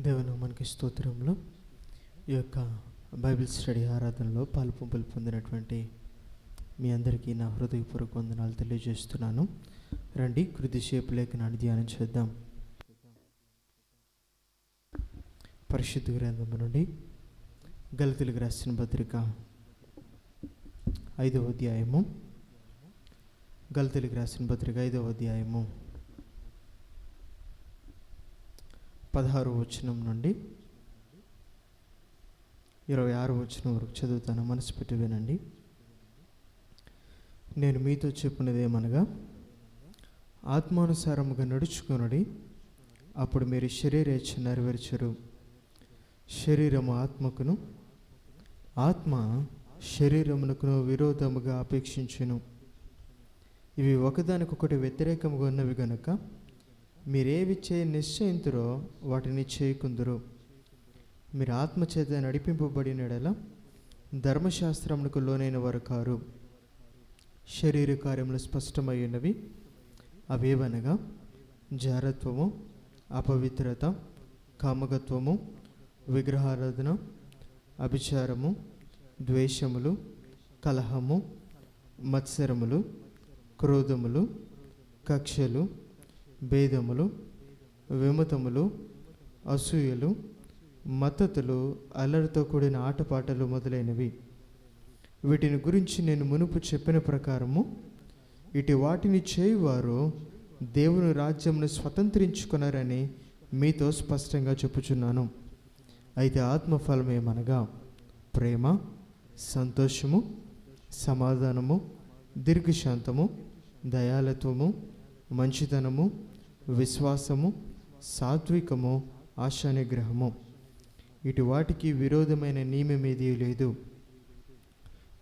దేవునామానికి స్తోత్రములు. ఈ యొక్క బైబిల్ స్టడీ ఆరాధనలో పాలుపంపులు పొందినటువంటి మీ అందరికీ నా హృదయపూర్వక వందనాలు తెలియజేస్తున్నాను. రండి, కొద్దిసేపు లేఖనాన్ని ధ్యానం చేద్దాం. పరిశుద్ధ గ్రంథము నుండి గలతీయులకు రాసిన పత్రిక 5వ అధ్యాయము, గలతీయులకు రాసిన పత్రిక 5వ అధ్యాయము 16వ వచనం నుండి 26వ వచనం వరకు చదువుతాను. మనసు పెట్టి వినండి. నేను మీతో చెప్పినదేమనగా, ఆత్మానుసారముగా నడుచుకొనుడి, అప్పుడు మీరు శరీరేచ్ఛ నెరవేర్చరు. శరీరము ఆత్మకును, ఆత్మ శరీరమునకును విరోధముగా అపేక్షించును. ఇవి ఒకదానికొకటి వ్యతిరేకముగా ఉన్నవి గనుక మీరేవి చేయ నిశ్చయింతురో వాటిని చేయకుందురు. మీరు ఆత్మచేత నడిపింపబడినడల ధర్మశాస్త్రమునకు లోనైన వారు కారు. శరీర కార్యములు స్పష్టమై ఉన్నవి. అవేవనగా జారత్వము, అపవిత్రత, కామగత్వము, విగ్రహారాధన, అభిచారము, ద్వేషములు, కలహము, మత్సరములు, క్రోధములు, కక్షలు, భేదములు, విమతములు, అసూయలు, మత్తతులు, అల్లరితో కూడిన ఆటపాటలు మొదలైనవి. వీటిని గురించి నేను మునుపు చెప్పిన ప్రకారము ఇటు వాటిని చేయువారు దేవుని రాజ్యమును స్వతంత్రించుకున్నారని మీతో స్పష్టంగా చెప్పుచున్నాను. అయితే ఆత్మఫలం ఏమనగా ప్రేమ, సంతోషము, సమాధానము, దీర్ఘశాంతము, దయాళత్వము, మంచితనము, విశ్వాసము, సాత్వికము, ఆశానిగ్రహము. ఇటు వాటికి విరోధమైన నియమమేదీ లేదు.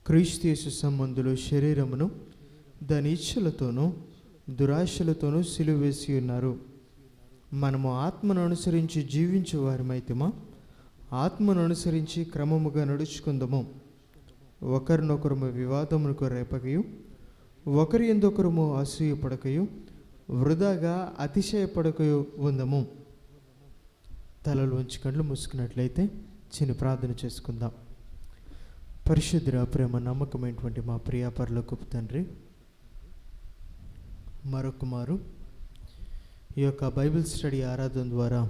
క్రీస్తు యేసు సంబంధులు శరీరమును దాని ఇచ్ఛలతోనూ దురాశలతోనూ సిలువేసి ఉన్నారు. మనము ఆత్మను అనుసరించి జీవించే వారమైతేమా ఆత్మను అనుసరించి క్రమముగా నడుచుకుందాము. ఒకరినొకరము వివాదమునకు రేపకయు, ఒకరి యందొకరము అసూయపడకయు, వృధాగా అతిశయపడకయు ఉందము. తలలు ఉంచి కళ్ళు మూసుకున్నట్లయితే చిన్న ప్రార్థన చేసుకుందాం. పరిశుద్ధ ప్రేమ నమ్మకమైనటువంటి మా ప్రియ పరలోకపు తండ్రి, మరొక మారు ఈ యొక్క బైబిల్ స్టడీ ఆరాధన ద్వారా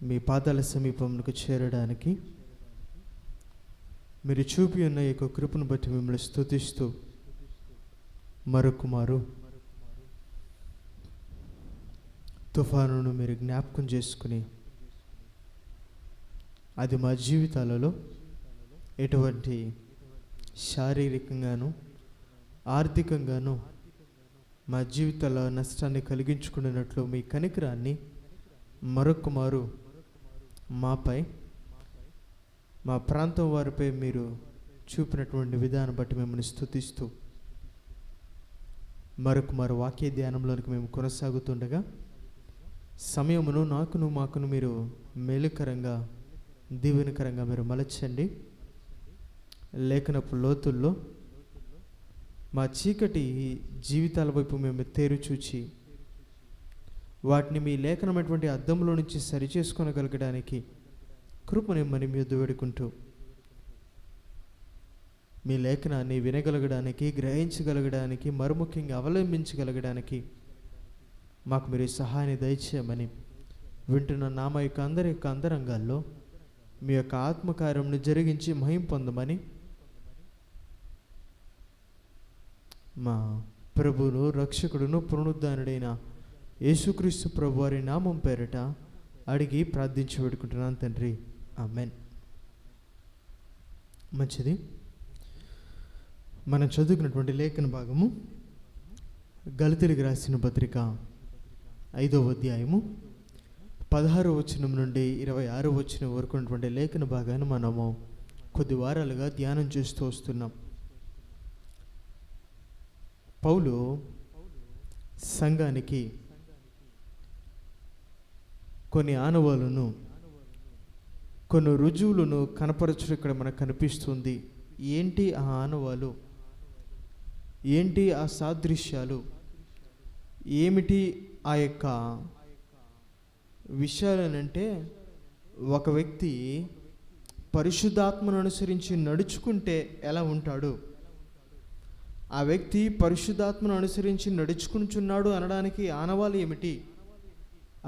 మీ పాదాల సమీపంకు చేరడానికి మీరు చూపి ఉన్న ఈ యొక్క కృపను బట్టి మిమ్మల్ని స్తుతిస్తూ మరొక మారు తుఫానును మీరు జ్ఞాపకం చేసుకుని అది మా జీవితాలలో ఎటువంటి శారీరకంగాను ఆర్థికంగాను మా జీవితాల నష్టాన్ని కలిగించుకున్నట్లు మీ కనికరాన్ని మరొక మారు మాపై, మా ప్రాంతం వారిపై మీరు చూపినటువంటి విధానం బట్టి మిమ్మల్ని స్తుతిస్తూ మరొక మారు వాక్య ధ్యానంలోనికి మేము కొనసాగుతుండగా సమయమును నాకును మాకును మీరు మేలుకరంగా దీవెనకరంగా మీరు మలచండి. లేఖనపు లోతుల్లో మా చీకటి జీవితాల వైపు మేము తేరు చూచి వాటిని మీ లేఖనమైనటువంటి అద్దంలో నుంచి సరిచేసుకోగలగడానికి కృపనిమ్మని మీ యొద్ద వేడుకుంటూ మీ లేఖనాన్ని వినగలగడానికి, గ్రహించగలగడానికి, మరుముఖ్యంగా అవలంబించగలగడానికి మాకు మీరు సహాయాన్ని దయచేయమని వింటున్న నామ యొక్క అందరి యొక్క అంతరంగాల్లో మీ యొక్క ఆత్మకార్యంను జరిగించి మహిమ పొందమని మా ప్రభువును, రక్షకుడును, పునరుద్ధానుడైన యేసుక్రీస్తు ప్రభు వారి నామం పేరట అడిగి ప్రార్థించి పెట్టుకుంటున్నాను తండ్రి, ఆమెన్. మంచిది. మనం చదువుకున్నటువంటి లేఖన భాగము గలతీయులకు రాసిన పత్రిక 5వ అధ్యాయము 16వ వచనం నుండి 26వ వచనం వరకు ఉన్నటువంటి లేఖన భాగాన్ని మనము కొద్ది వారాలుగా ధ్యానం చేస్తూ వస్తున్నాం. పౌలు సంఘానికి కొన్ని ఆనవాళ్ళను, కొన్ని రుజువులను కనపరచడం ఇక్కడ మనకు కనిపిస్తుంది. ఏంటి ఆ ఆనవాలు, ఏంటి ఆ సాదృశ్యాలు, ఏమిటి ఆ యొక్క విషయాలేనంటే, ఒక వ్యక్తి పరిశుద్ధాత్మను అనుసరించి నడుచుకుంటే ఎలా ఉంటాడు, ఆ వ్యక్తి పరిశుద్ధాత్మను అనుసరించి నడుచుకుంటున్నాడు అనడానికి ఆనవాలు ఏమిటి,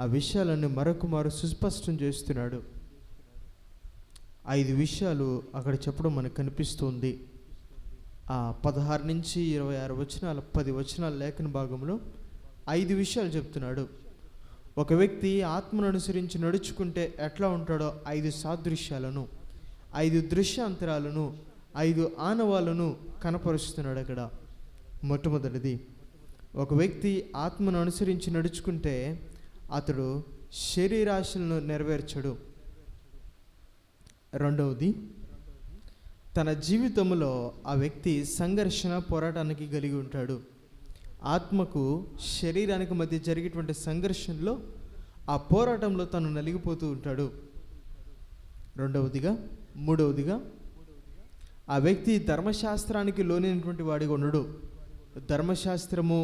ఆ విషయాలన్నీ మరొకమారు సుస్పష్టం చేస్తున్నాడు. 5 విషయాలు అక్కడ చెప్పడం మనకు కనిపిస్తుంది. ఆ 16 నుంచి 26 వచనాల 10 వచనాల లేఖన భాగంలో 5 విషయాలు చెప్తున్నాడు. ఒక వ్యక్తి ఆత్మను అనుసరించి నడుచుకుంటే ఎట్లా ఉంటాడో 5 సాదృశ్యాలను, 5 దృశ్యాంతరాలను, 5 ఆనవాలను కనపరుస్తున్నాడు అక్కడ. మొట్టమొదటిది, ఒక వ్యక్తి ఆత్మను అనుసరించి నడుచుకుంటే అతడు శరీరాశలను నెరవేర్చడు. రెండవది, తన జీవితంలో ఆ వ్యక్తి సంఘర్షణ పోరాటానికి కలిగి ఉంటాడు. ఆత్మకు శరీరానికి మధ్య జరిగేటువంటి సంఘర్షణలో, ఆ పోరాటంలో తను నలిగిపోతూ ఉంటాడు. మూడవదిగా ఆ వ్యక్తి ధర్మశాస్త్రానికి లోనైనటువంటి వాడిగా ఉండడు. ధర్మశాస్త్రము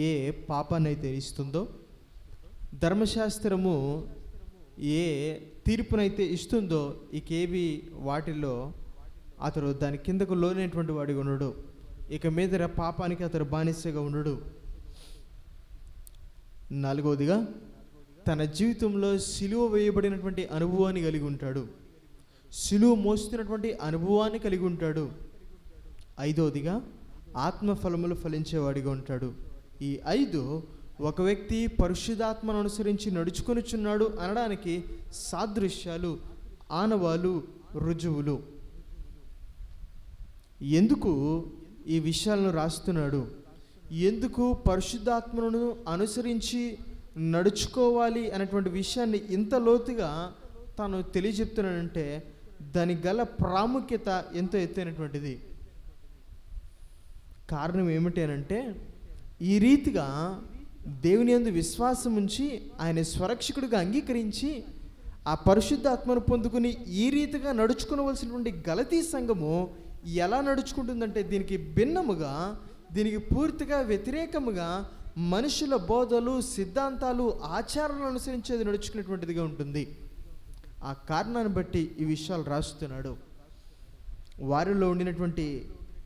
ఏ పాపాన్ని అయితే ఇస్తుందో, ధర్మశాస్త్రము ఏ తీర్పునైతే ఇస్తుందో, ఇకేవి వాటిల్లో అతడు దాని కిందకు లోనైనటువంటి వాడిగా ఉండడు. ఇక మీద పాపానికి అతడు బానిసగా ఉండడు. నాలుగవదిగా, తన జీవితంలో సిలువ వేయబడినటువంటి అనుభవాన్ని కలిగి ఉంటాడు. సిలువ మోస్తున్నటువంటి అనుభవాన్ని కలిగి ఉంటాడు. ఐదవదిగా, ఆత్మఫలములు ఫలించేవాడిగా ఉంటాడు. ఈ 5 ఒక వ్యక్తి పరిశుద్ధాత్మను అనుసరించి నడుచుకొనిచున్నాడు అనడానికి సాదృశ్యాలు, ఆనవాలు, రుజువులు. ఎందుకు ఈ విషయాలను రాస్తున్నాడు, ఎందుకు పరిశుద్ధాత్మను అనుసరించి నడుచుకోవాలి అనేటువంటి విషయాన్ని ఇంత లోతుగా తాను తెలియజెప్తున్నాడంటే దానికి గల ప్రాముఖ్యత ఎంతో ఎత్తైనటువంటిది. కారణం ఏమిటి అనంటే, ఈ రీతిగా దేవుని యందు విశ్వాసం ఉంచి ఆయన స్వరక్షకుడిగా అంగీకరించి ఆ పరిశుద్ధాత్మను పొందుకుని ఈ రీతిగా నడుచుకోవలసినటువంటి గలతీ సంఘము ఎలా నడుచుకుంటుందంటే, దీనికి భిన్నముగా, దీనికి పూర్తిగా వ్యతిరేకముగా మనుషుల బోధలు, సిద్ధాంతాలు, ఆచారాలను అనుసరించేది నడుచుకునేటువంటిదిగా ఉంటుంది. ఆ కారణాన్ని బట్టి ఈ విషయాలు రాస్తున్నాడు. వారిలో ఉండినటువంటి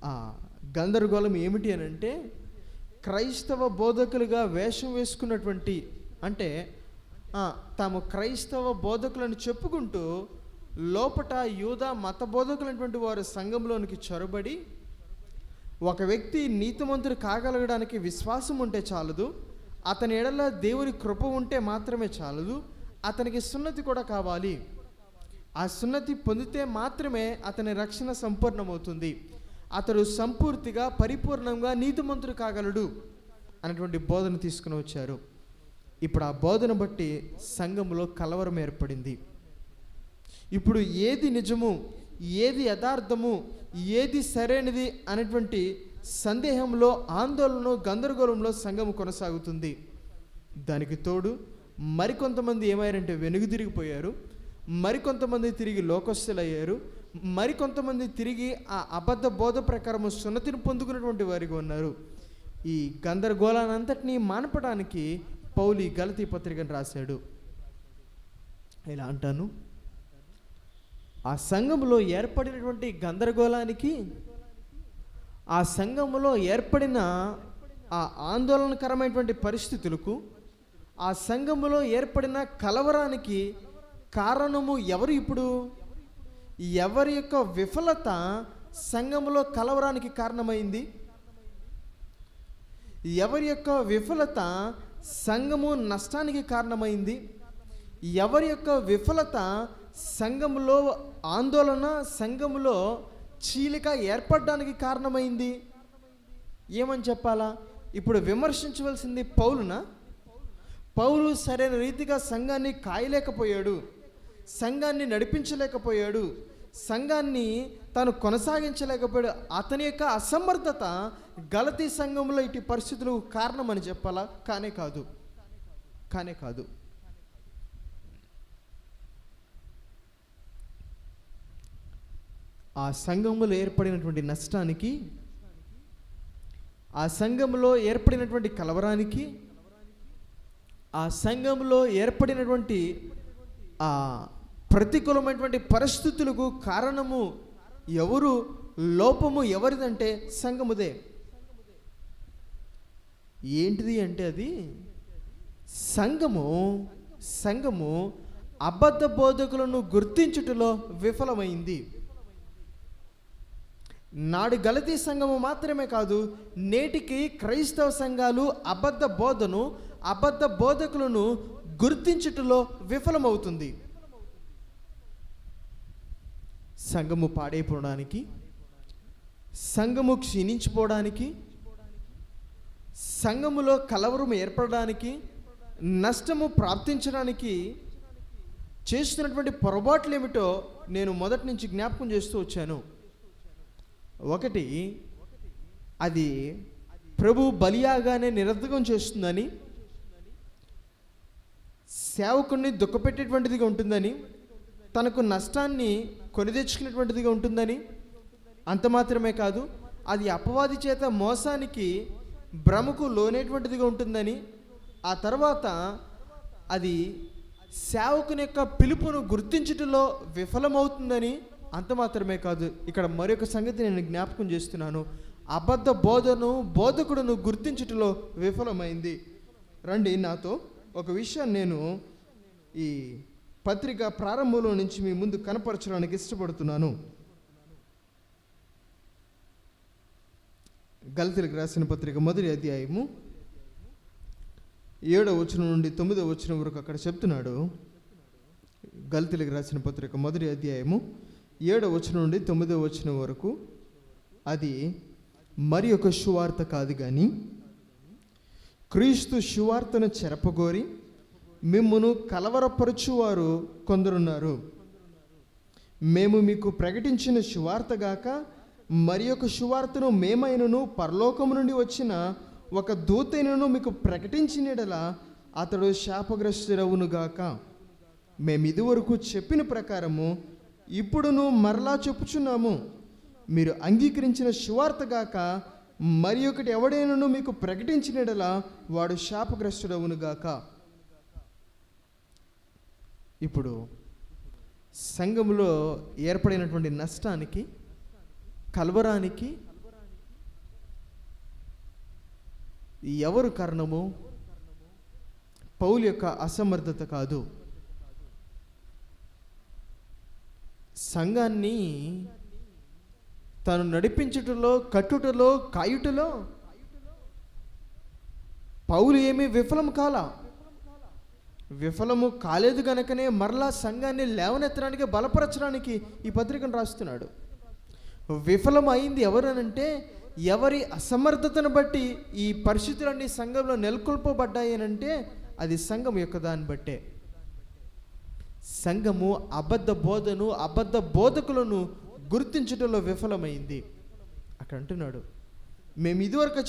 ఆ గందరగోళం ఏమిటి అని అంటే, క్రైస్తవ బోధకులుగా వేషం వేసుకున్నటువంటి, అంటే తాము క్రైస్తవ బోధకులను చెప్పుకుంటూ లోపట యూదా మత బోధకులైనటువంటి వారు సంఘంలోనికి చొరబడి, ఒక వ్యక్తి నీతిమంతుడు కాగలగడానికి విశ్వాసం ఉంటే చాలదు, అతని ఎడల దేవుని కృప ఉంటే మాత్రమే చాలదు, అతనికి సున్నతి కూడా కావాలి. ఆ సున్నతి పొందితే మాత్రమే అతని రక్షణ సంపూర్ణమవుతుంది, అతడు సంపూర్తిగా పరిపూర్ణంగా నీతిమంతుడు కాగలడు అనేటువంటి బోధన తీసుకుని వచ్చారు. ఇప్పుడు ఆ బోధన బట్టి సంఘంలో కలవరం ఏర్పడింది. ఇప్పుడు ఏది నిజము, ఏది యథార్థము, ఏది సరైనది అనేటువంటి సందేహంలో, ఆందోళన, గందరగోళంలో సంఘం కొనసాగుతుంది. దానికి తోడు మరికొంతమంది ఏమయ్యారంటే వెనుగుదిరిగిపోయారు, మరికొంతమంది తిరిగి లోకస్తులయ్యారు, మరికొంతమంది తిరిగి ఆ అబద్ధ బోధ ప్రకారము సున్నతిని పొందుకున్నటువంటి వారిగా ఉన్నారు. ఈ గందరగోళానంతటినీ మానపడానికి పౌలు ఈ గలతీ పత్రికను రాశాడు. ఇలా అంటాను, ఆ సంఘములో ఏర్పడినటువంటి గందరగోళానికి, ఆ సంఘములో ఏర్పడిన ఆ ఆందోళనకరమైనటువంటి పరిస్థితులకు, ఆ సంఘములో ఏర్పడిన కలవరానికి కారణము ఎవరు? ఇప్పుడు ఎవరి యొక్క విఫలత సంఘములో కలవరానికి కారణమైంది? ఎవరి యొక్క విఫలత సంఘము నష్టానికి కారణమైంది? ఎవరి యొక్క విఫలత సంఘములో ఆందోళన, సంఘములో చీలిక ఏర్పడడానికి కారణమైంది? ఏమని చెప్పాలా? ఇప్పుడు విమర్శించవలసింది పౌలునా? పౌలు సరైన రీతిగా సంఘాన్ని కాయలేకపోయాడు, సంఘాన్ని నడిపించలేకపోయాడు, సంఘాన్ని తాను కొనసాగించలేకపోయాడు. అతని యొక్క అసమర్థత గలతీ సంఘంలో ఇటు పరిస్థితులకు కారణమని చెప్పాలా? కానే కాదు. ఆ సంఘములో ఏర్పడినటువంటి నష్టానికి, ఆ సంఘములో ఏర్పడినటువంటి కలవరానికి, ఆ సంఘంలో ఏర్పడినటువంటి ఆ ప్రతికూలమైనటువంటి పరిస్థితులకు కారణము ఎవరు, లోపము ఎవరిదంటే సంఘముదే. ఏంటిది అంటే అది సంఘము అబద్ధ బోధకులను గుర్తించుటలో విఫలమైంది. నాడు గలతీ సంఘము మాత్రమే కాదు, నేటికి క్రైస్తవ సంఘాలు అబద్ధ బోధకులను గుర్తించుటలో విఫలమవుతుంది. సంఘము పాడైపోవడానికి, సంఘము క్షీణించిపోవడానికి, సంఘములో కలవరం ఏర్పడడానికి, నష్టము ప్రాప్తించడానికి చేస్తున్నటువంటి పొరపాట్లు ఏమిటో నేను మొదటి నుంచి జ్ఞాపకం చేస్తూ వచ్చాను. ఒకటి, అది ప్రభు బలియాగానే నిరర్ధకం చేస్తుందని, సేవకుడిని దుఃఖపెట్టేటువంటిదిగా ఉంటుందని, తనకు నష్టాన్ని కొని తెచ్చుకునేటువంటిదిగా ఉంటుందని, అంత మాత్రమే కాదు అది అపవాది చేత మోసానికి భ్రమకు లోనేటువంటిదిగా ఉంటుందని, ఆ తర్వాత అది సేవకుని యొక్క పిలుపును గుర్తించటంలో విఫలమవుతుందని, అంత మాత్రమే కాదు ఇక్కడ మరొక సంగతి నేను జ్ఞాపకం చేస్తున్నాను, అబద్ధ బోధకుడును గుర్తించటంలో విఫలమైంది. రండి నాతో ఒక విషయాన్ని నేను ఈ పత్రిక ప్రారంభంలో నుంచి మీ ముందు కనపరచడానికి ఇష్టపడుతున్నాను. గలతీయులకు రాసిన పత్రిక మొదటి అధ్యాయము 7వ వచనం నుండి 9వ వచనం వరకు అక్కడ చెప్తున్నాడు. గలతీయులకు రాసిన పత్రిక మొదటి అధ్యాయము 7వ వచనం నుండి 9వ వచనం వరకు, అది మరి ఒక సువార్త కాదు కానీ క్రీస్తు సువార్తను చెరపగోరి మిమ్మును కలవరపరచువారు కొందరున్నారు. మేము మీకు ప్రకటించిన సువార్త గాక మరి ఒక సువార్తను మేమైనను పరలోకము నుండి వచ్చిన ఒక దూతైనను మీకు ప్రకటించినడలా అతడు శాపగ్రస్తుడవునుగాక. మేము ఇదివరకు చెప్పిన ప్రకారము ఇప్పుడును మరలా చెప్పుచున్నాము, మీరు అంగీకరించిన సువార్త గాక మరి ఒకటి ఎవడైనను మీకు ప్రకటించినడలా వాడు శాపగ్రస్తుడవునుగాక. ఇప్పుడు సంఘములో ఏర్పడినటువంటి నష్టానికి, కలవరానికి ఎవరు కారణము? పౌలు యొక్క అసమర్థత కాదు. సంఘాన్ని తను నడిపించుటలో, కట్టుటలో, కాయుటలో పౌలు ఏమీ విఫలము కాలేదు కనుకనే మరలా సంఘాన్ని లేవనెత్తడానికి, బలపరచడానికి ఈ పత్రికను రాస్తున్నాడు. విఫలం అయింది ఎవరనంటే, ఎవరి అసమర్థతను బట్టి ఈ పరిస్థితులన్నీ సంఘంలో నెలకొల్పబడ్డాయి అంటే అది సంఘం యొక్క దాన్ని బట్టే. సంఘము అబద్ధ బోధకులను గుర్తించడంలో విఫలమైంది. అక్కడ అంటున్నాడు, మేము ఇదివరకు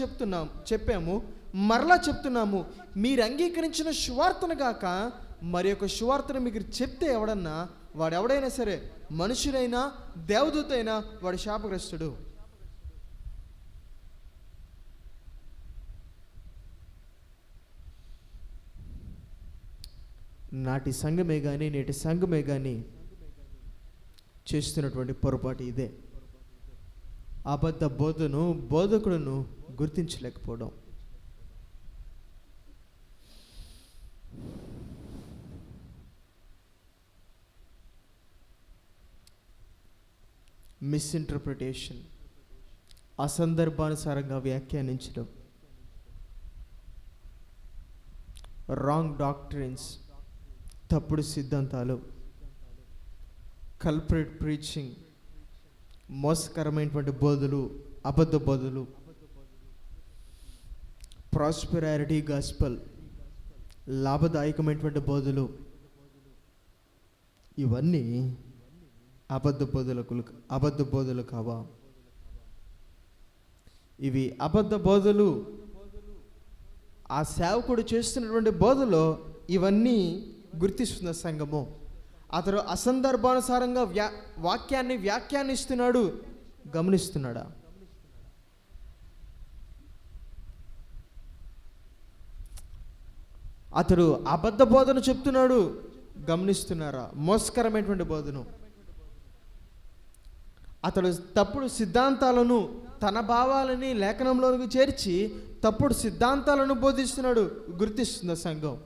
చెప్పాము, మరలా చెప్తున్నాము, మీరు అంగీకరించిన సువార్తను గాక మరి యొక్క సువార్తను మీకు చెప్తే వాడు ఎవడైనా సరే, మనుషుడైనా దేవదూత అయినా, వాడు శాపగ్రస్తుడు. నాటి సంఘమే కానీ నేటి సంఘమే కానీ చేస్తున్నటువంటి పొరపాటు ఇదే. అబద్ధ బోధకులను గుర్తించలేకపోవడం. మిస్ఇంటర్ప్రిటేషన్, అసందర్భానుసారంగా వ్యాఖ్యానించడం, రాంగ్ డాక్ట్రిన్స్, తప్పుడు సిద్ధాంతాలు, కల్ప్రిట్ ప్రీచింగ్, మోసకరమైనటువంటి బోధలు, అబద్ధ బోధలు, ప్రాస్పెరారిటీ గాస్పల్, లాభదాయకమైనటువంటి బోధలు, ఇవన్నీ అబద్ధ బోధలు కావా? ఇవి అబద్ధ బోధలు. ఆ సేవకుడు చేస్తున్నటువంటి బోధలో ఇవన్నీ గుర్తిస్తున్న సంఘము. అతడు అసందర్భానుసారంగా వాక్యాన్ని వ్యాఖ్యానిస్తున్నాడు, గమనిస్తున్నాడా? అతడు అబద్ధ బోధన చెప్తున్నాడు. గమనిస్తున్నారా? మోసకరమైనటువంటి బోధను. అతడు తప్పుడు సిద్ధాంతాలను, తన భావాలని లేఖనంలోకి చేర్చి తప్పుడు సిద్ధాంతాలను బోధిస్తున్నాడు. గుర్తిస్తున్న సంఘం.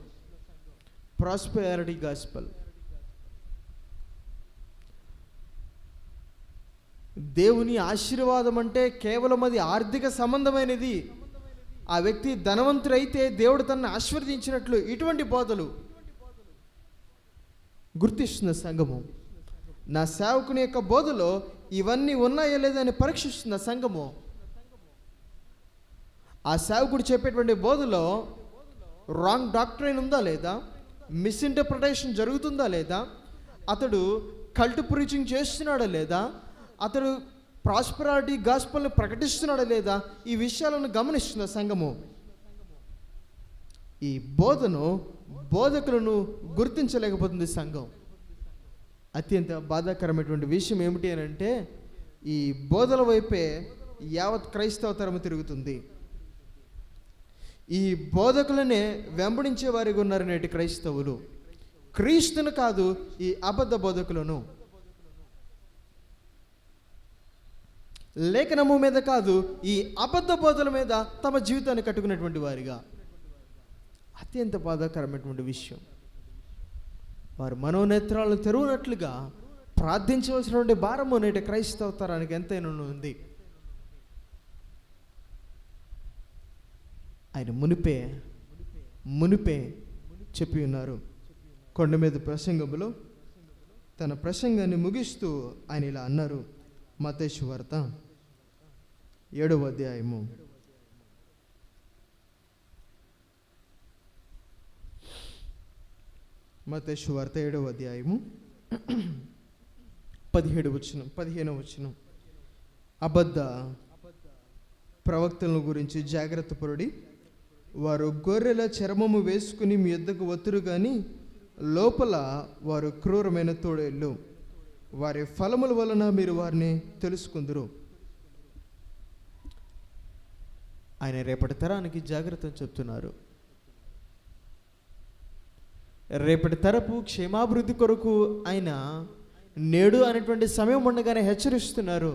Prosperity gospel. దేవుని ఆశీర్వాదం అంటే కేవలం అది ఆర్థిక సంబంధమైనది. ఆ వ్యక్తి ధనవంతుడైతే దేవుడు తనను ఆశీర్వదించినట్లు ఇటువంటి బోధలు గుర్తిస్తున్న సంఘము. నా సేవకుని యొక్క బోధలో ఇవన్నీ ఉన్నాయో లేదని పరీక్షిస్తున్న సంఘము. ఆ సేవకుడు చెప్పేటువంటి బోధలో రాంగ్ డాక్ట్రైన్ ఉందా లేదా, మిస్ఇంటర్ప్రిటేషన్ జరుగుతుందా లేదా, అతడు కల్ట్ ప్రీచింగ్ చేస్తున్నాడా లేదా, అతడు ప్రాస్పెరిటీ గాస్పెల్ని ప్రకటిస్తున్నాడా లేదా, ఈ విషయాలను గమనిస్తున్న సంఘము. ఈ బోధకులను గుర్తించలేకపోతుంది సంఘం. అత్యంత బాధాకరమైనటువంటి విషయం ఏమిటి అని అంటే, ఈ బోధల వైపే యావత్ క్రైస్తవ తరము తిరుగుతుంది. ఈ బోధకులనే వెంబడించే వారిగా ఉన్నారు నేటి క్రైస్తవులు. క్రీస్తును కాదు, ఈ అబద్ధ బోధకులను. లేఖనము మీద కాదు, ఈ అబద్ధ బోధల మీద తమ జీవితాన్ని కట్టుకున్నటువంటి వారిగా. అత్యంత బాధాకరమైనటువంటి విషయం. వారు మనోనేత్రాలను తెరువునట్లుగా ప్రార్థించవలసినటువంటి భారము నేటి క్రైస్తవ తరానికి ఎంతైనా ఉంది. ఆయన మునిపే చెప్పి ఉన్నారు. కొండ మీద ప్రసంగములో తన ప్రసంగాన్ని ముగిస్తూ ఆయన ఇలా అన్నారు. మత్తయి సువార్త 7వ అధ్యాయము 15వ వచనం. అబద్ధ ప్రవక్తల గురించి జాగ్రత్త పరుడి. వారు గొర్రెల చర్మము వేసుకుని మీ యొద్దకు వత్తురు కానీ లోపల వారు క్రూరమైన తోడేళ్ళు. వారి ఫలముల వలన మీరు వారిని తెలుసుకుందరు. ఆయన రేపటి తరానికి జాగ్రత్త చెప్తున్నారు. రేపటి తరపు క్షేమాభివృద్ధి కొరకు ఆయన నేడు అనేటువంటి సమయం ఉండగానే హెచ్చరిస్తున్నారు.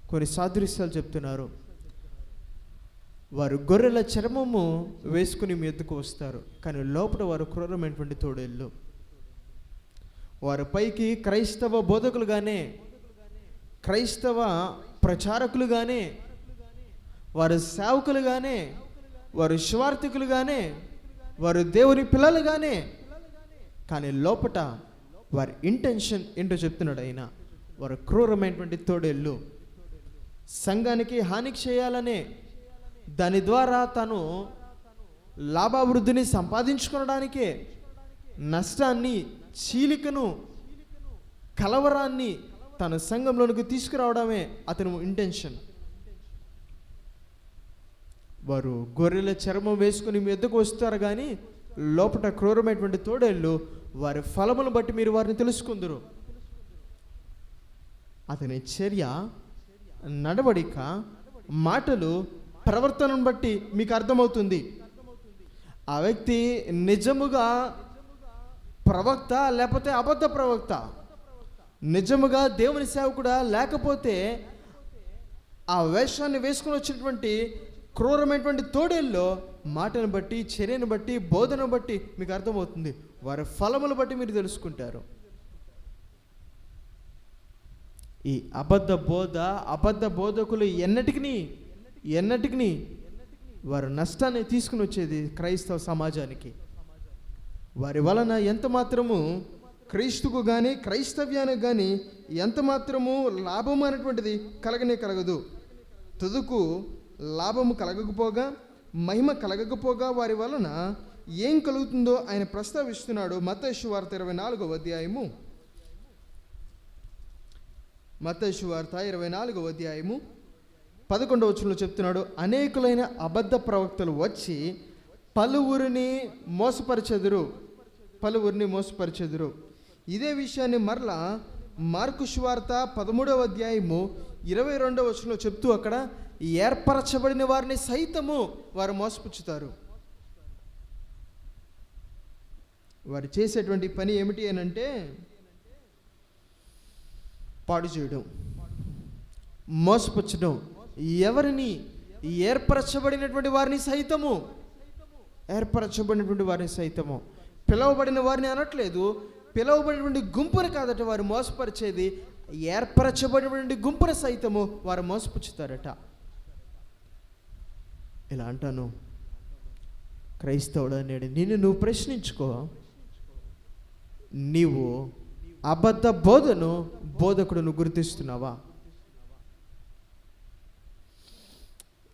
కొన్ని సాదృశ్యాలు చెప్తున్నారు. వారు గొర్రెల చర్మము వేసుకుని మీ ఎద్దుకు వస్తారు, కానీ లోపల వారు క్రూరమైనటువంటి తోడేళ్ళు. వారి పైకి క్రైస్తవ బోధకులుగానే, క్రైస్తవ ప్రచారకులుగానే, వారు సేవకులుగానే, వారు స్వార్థికులుగానే, వారు దేవుని పిల్లలుగానే, కానీ లోపట వారి ఇంటెన్షన్ ఏంటో చెప్తున్నాడు ఆయన. వారు క్రూరమైనటువంటి తోడేళ్ళు. సంఘానికి హాని చేయాలనే, దాని ద్వారా తను లాభాభివృద్ధిని సంపాదించుకోవడానికే నష్టాన్ని, చీలికను, కలవరాన్ని తన సంఘంలోనికి తీసుకురావడమే అతని ఇంటెన్షన్. వారు గొర్రెల చర్మం వేసుకుని మీ ఎద్దుకు వస్తారు, కానీ లోపల క్రూరమైనటువంటి తోడేళ్ళు. వారి ఫలములను బట్టి మీరు వారిని తెలుసుకుందరు. అతని చర్య, నడవడిక, మాటలు, ప్రవర్తనను బట్టి మీకు అర్థమవుతుంది ఆ వ్యక్తి నిజముగా ప్రవక్త లేకపోతే అబద్ధ ప్రవక్త, నిజముగా దేవుని సేవకుడా లేకపోతే ఆ వేషాన్ని వేసుకుని వచ్చినటువంటి క్రూరమైనటువంటి తోడేల్లో మాటను బట్టి, చర్యను బట్టి, బోధనను బట్టి మీకు అర్థమవుతుంది. వారి ఫలములు బట్టి మీరు తెలుసుకుంటారు. ఈ అబద్ధ బోధకులు ఎన్నటికి వారు నష్టాన్ని తీసుకుని వచ్చేది క్రైస్తవ సమాజానికి. వారి వలన ఎంత మాత్రము క్రీస్తుకు కానీ క్రైస్తవ్యానికి కానీ ఎంత మాత్రము లాభము అనేటువంటిది కలగదు. తుదుకు లాభము కలగకపోగా, మహిమ కలగకపోగా వారి వలన ఏం కలుగుతుందో ఆయన ప్రస్తావిస్తున్నాడు. మత్తయి సువార్త 24వ అధ్యాయము 11వ వచనంలో చెప్తున్నాడు. అనేకులైన అబద్ధ ప్రవక్తలు వచ్చి పలువురిని మోసపరిచెదరు. ఇదే విషయాన్ని మరలా మార్కు సువార్త 13వ అధ్యాయము 22వ వచనంలో చెప్తూ అక్కడ ఏర్పరచబడిన వారిని సైతము వారు మోసపుచ్చుతారు. వారు చేసేటువంటి పని ఏమిటి అని అంటే పాడు చేయడం, మోసపుచ్చడం, ఎవరిని ఏర్పరచబడినటువంటి వారిని సైతము పిలవబడిన వారిని అనట్లేదు, పిలవబడినటువంటి గుంపుని కాదట వారు మోసపరిచేది, ఏర్పరచబడినటువంటి గుంపుని సైతము వారు మోసపుచ్చుతారట. ఇలా అంటాను, క్రైస్తవుడు అనేది నిన్ను నువ్వు ప్రశ్నించుకో. నీవు అబద్ధ బోధకుడును గుర్తిస్తున్నావా?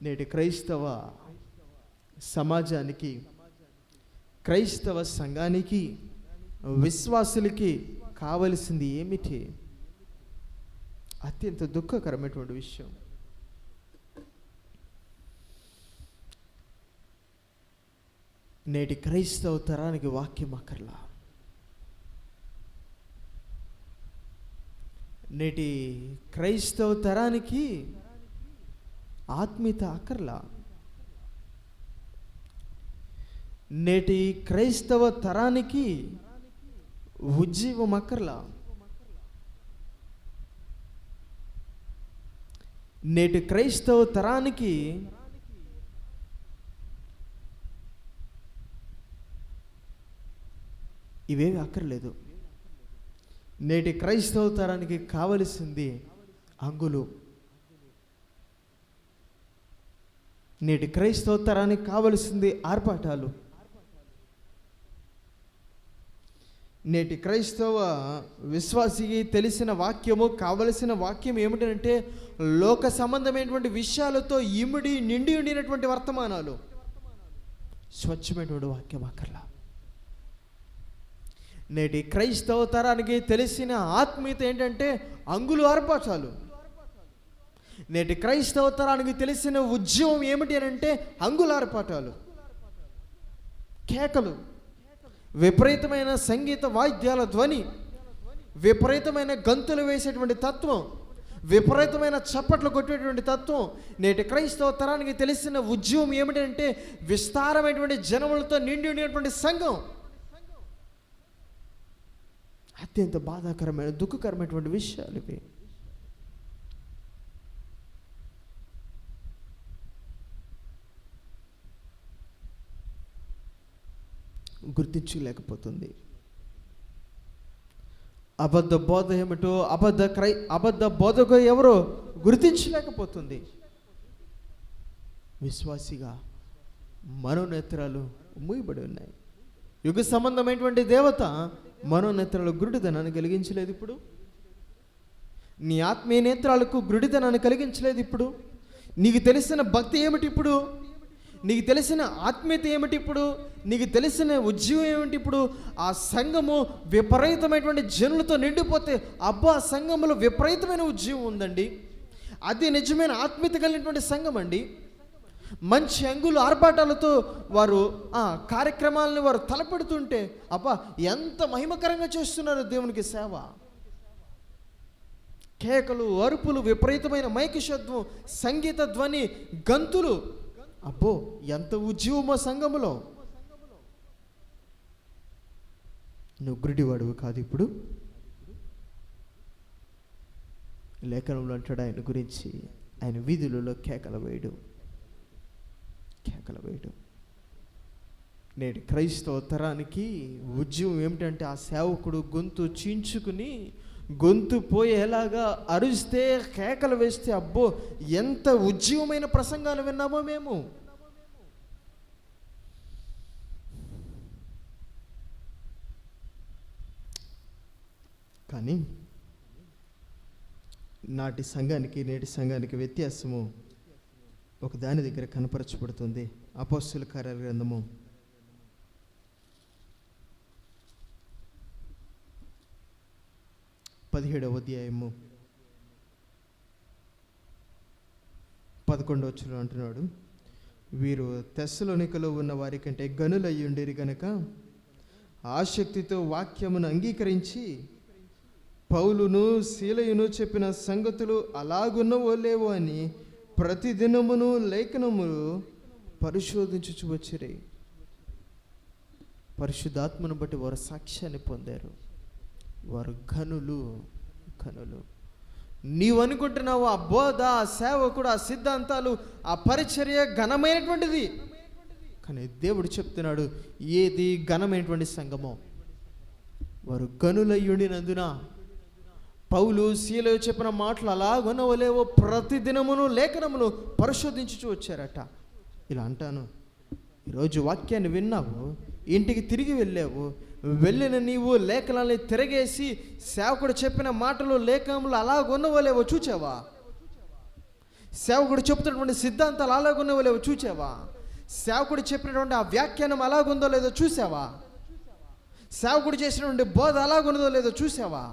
నేటి క్రైస్తవ సమాజానికి, క్రైస్తవ సంఘానికి, విశ్వాసులకి కావలసింది ఏమిటి? అత్యంత దుఃఖకరమైనటువంటి విషయం. నేటి క్రైస్తవ తరానికి వాక్యం అక్కర్లా, నేటి క్రైస్తవ తరానికి ఆత్మీయత అక్కర్లా, నేటి క్రైస్తవ తరానికి ఉజ్జీవం అక్కర్లా, నేటి క్రైస్తవ తరానికి ఇవేవి అక్కర్లేదు. నేటి క్రైస్తవ తరానికి కావలసింది హంగులు. నేటి క్రైస్తవ తరానికి కావలసింది ఆర్భాటాలు. నేటి క్రైస్తవ విశ్వాసికి తెలిసిన వాక్యము, కావలసిన వాక్యం ఏమిటంటే లోక సంబంధమైనటువంటి విషయాలతో నిండి ఉండినటువంటి వర్తమానాలు, స్వచ్ఛమైనటువంటి వాక్యం అక్కర్లా. నేటి క్రైస్తవ తరానికి తెలిసిన ఆత్మీయత ఏంటంటే అంగులు, ఆర్భాటాలు. నేటి క్రైస్తవ తరానికి తెలిసిన ఉద్యమం ఏమిటి అని అంటే అంగుల ఆర్భాటాలు, కేకలు, విపరీతమైన సంగీత వాయిద్యాల ధ్వని, విపరీతమైన గంతులు వేసేటువంటి తత్వం, విపరీతమైన చప్పట్లు కొట్టేటువంటి తత్వం. నేటి క్రైస్తవ తరానికి తెలిసిన ఉద్యమం ఏమిటంటే విస్తారమైనటువంటి జనములతో నిండి ఉండేటువంటి సంఘం. అత్యంత బాధాకరమైన, దుఃఖకరమైనటువంటి విషయాలు ఇవి. గుర్తించలేకపోతుంది. అబద్ధ బోధ ఏమిటో, అబద్ధ బోధకు ఎవరో గుర్తించలేకపోతుంది. విశ్వాసిగా మనోనేత్రాలు మూయబడి ఉన్నాయి. యుగ సంబంధమైనటువంటి దేవత మనోనేత్రాలు గురుడితనాన్ని కలిగించలేదు. ఇప్పుడు నీ ఆత్మీయ నేత్రాలకు గురుడితనాన్ని కలిగించలేదు. ఇప్పుడు నీకు తెలిసిన భక్తి ఏమిటి? ఇప్పుడు నీకు తెలిసిన ఆత్మీయత ఏమిటి? ఇప్పుడు నీకు తెలిసిన ఉద్యోగం ఏమిటి? ఇప్పుడు ఆ సంఘము విపరీతమైనటువంటి జనులతో నిండిపోతే, అబ్బా సంఘములో విపరీతమైన ఉద్యోగం ఉందండి, అది నిజమైన ఆత్మీయత కలిగినటువంటి సంఘం అండి. మంచి అంగులు, ఆర్భాటాలతో వారు ఆ కార్యక్రమాలను వారు తలపెడుతుంటే, అబ్బా ఎంత మహిమకరంగా చేస్తున్నారు దేవునికి సేవ. కేకలు, అరుపులు, విపరీతమైన మైకి శబ్దం, సంగీత ధ్వని, గంతులు, అబ్బో ఎంత ఉద్యమో సంఘములో. నువ్వు గురుడివాడువు కాదు. ఇప్పుడు లేఖనంలో అంటాడు ఆయన గురించి, ఆయన వీధులలో కేకలు వేయడు. నేటి క్రైస్తవ తరానికి ఉద్యమం ఏమిటంటే ఆ సేవకుడు గొంతు చీంచుకుని, గొంతు పోయేలాగా అరుస్తే, కేకలు వేస్తే, అబ్బో ఎంత ఉజ్జీవమైన ప్రసంగాలు విన్నామో మేము. కానీ నాటి సంఘానికి నేటి సంఘానికి వ్యత్యాసము ఒక దాని దగ్గర కనపరచబడుతుంది. అపోస్తలుల కార్యాల గ్రంథము 17వ అధ్యాయము 11వ వచనం అంటున్నాడు, వీరు తెస్సలోనికలో ఉన్న వారి కంటే గనులయ్యుండిరి గనక ఆసక్తితో వాక్యమును అంగీకరించి పౌలును శీలయును చెప్పిన సంగతులు అలాగున్నవో లేవో అని ప్రతిదినమును లేఖనములు పరిశోధించుచు వచ్చిరి. పరిశుద్ధాత్మను బట్టి వారు సాక్ష్యాన్ని పొందారు. వారు ఘనులు. నీవు అనుకుంటున్నావు ఆ బోధ, ఆ సేవకుడు, ఆ సిద్ధాంతాలు, ఆ పరిచర్య ఘనమైనటువంటిది. కానీ దేవుడు చెప్తున్నాడు, ఏది ఘనమైనటువంటి సంఘమో వారు ఘనులయ్యుండినందున పౌలు శీల చెప్పిన మాటలు అలాగొనవలేవో ప్రతి దినమును లేఖనమును పరిశోధించుచూ వచ్చారట. ఇలా అంటాను, ఈరోజు వాక్యాన్ని విన్నావు, ఇంటికి తిరిగి వెళ్ళావు, వెళ్ళిన నీవు లేఖనాన్ని తిరగేసి సేవకుడు చెప్పిన మాటలు లేఖనములు అలాగొన్నవలేవో చూచావా? సేవకుడు చెప్తున్నటువంటి సిద్ధాంతాలు అలాగొన్నవలేవో చూచావా? సేవకుడు చెప్పినటువంటి ఆ వ్యాఖ్యానం అలాగుందో లేదో చూసావా? సేవకుడు చేసినటువంటి బోధ అలాగున్నదో లేదో చూసావా?